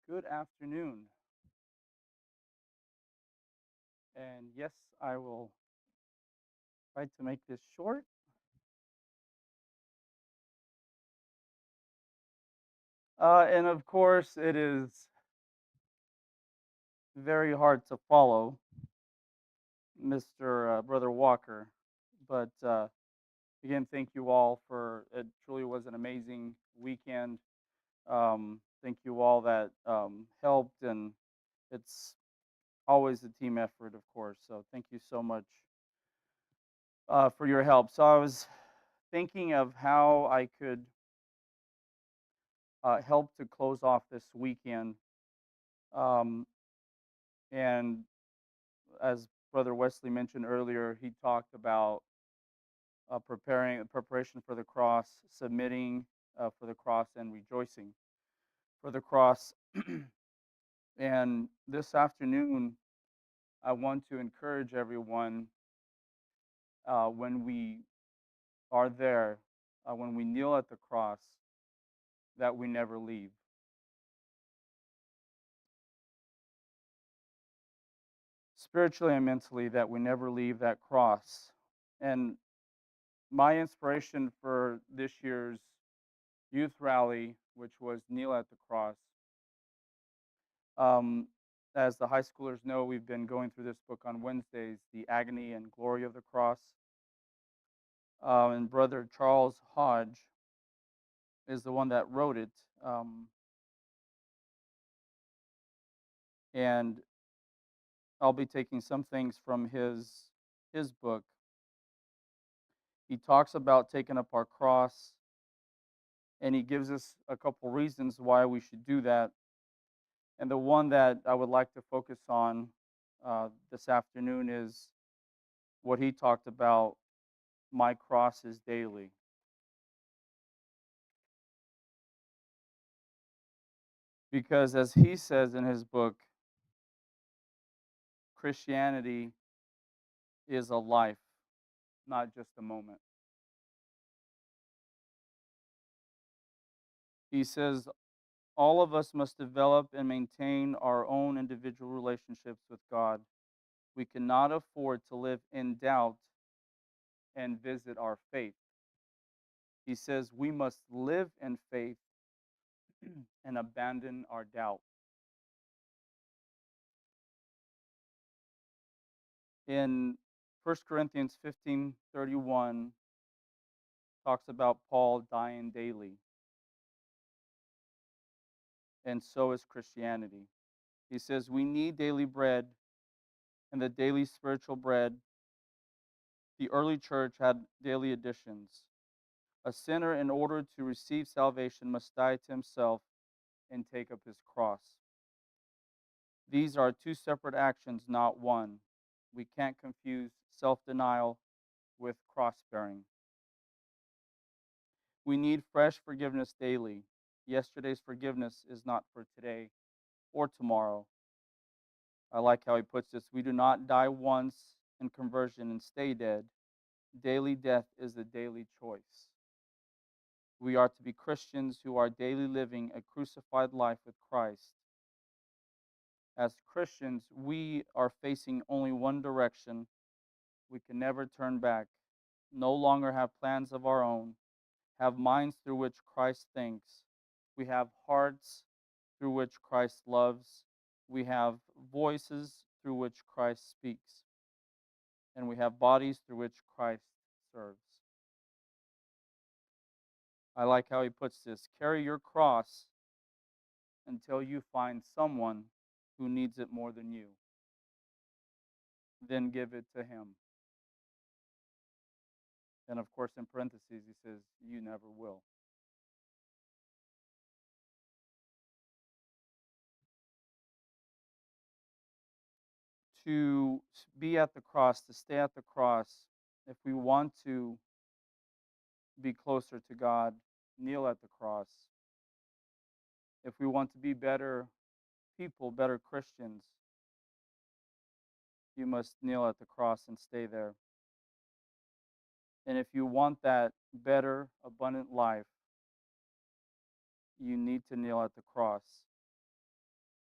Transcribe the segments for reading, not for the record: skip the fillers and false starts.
Good afternoon. And yes, I will try to make this short. And of course, it is very hard to follow, Mr. Brother Walker. But again, thank you all for it. Truly was an amazing weekend. Thank you all that helped, and it's always a team effort, of course. So thank you so much for your help. So I was thinking of how I could help to close off this weekend. Um, and as Brother Wesley mentioned earlier, he talked about preparation for the cross, submitting for the cross, and rejoicing for the cross. And this afternoon, I want to encourage everyone when we are there, when we kneel at the cross, that we never leave. Spiritually and mentally, that we never leave that cross. And my inspiration for this year's youth rally, which was Kneel at the Cross. Um, as the high schoolers know, we've been going through this book on Wednesdays, The Agony and Glory of the Cross. And Brother Charles Hodge is the one that wrote it. Um, and I'll be taking some things from his book. He talks about taking up our cross, and he gives us a couple reasons why we should do that. And the one that I would like to focus on this afternoon is what he talked about, my cross is daily. Because as he says in his book, Christianity is a life, not just a moment. He says all of us must develop and maintain our own individual relationships with God. We cannot afford to live in doubt and visit our faith. He says we must live in faith and abandon our doubt. In 1 Corinthians 15:31 talks about Paul dying daily, and so is Christianity. He says we need daily bread, and the daily spiritual bread. The early church had daily additions. A sinner, in order to receive salvation, must die to himself and take up his cross. These are two separate actions, not one. We can't confuse self denial with cross bearing. We need fresh forgiveness daily. Yesterday's forgiveness is not for today or tomorrow. I like how he puts this. We do not die once in conversion and stay dead. Daily death is a daily choice. We are to be Christians who are daily living a crucified life with Christ. As Christians, we are facing only one direction. We can never turn back, no longer have plans of our own, have minds through which Christ thinks. We have hearts through which Christ loves. We have voices through which Christ speaks. And we have bodies through which Christ serves. I like how he puts this: carry your cross until you find someone who needs it more than you. Then give it to him. And of course, in parentheses, he says, you never will. To be at the cross, to stay at the cross, if we want to be closer to God, kneel at the cross. If we want to be better people, better Christians, you must kneel at the cross and stay there. And if you want that better, abundant life, you need to kneel at the cross.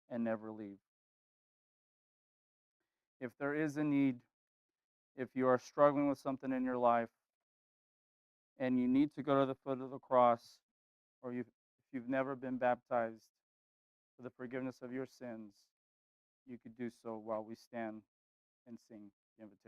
and never leave. If there is a need, if you are struggling with something in your life and you need to go to the foot of the cross, or if you've never been baptized for the forgiveness of your sins, you could do so while we stand and sing the invitation.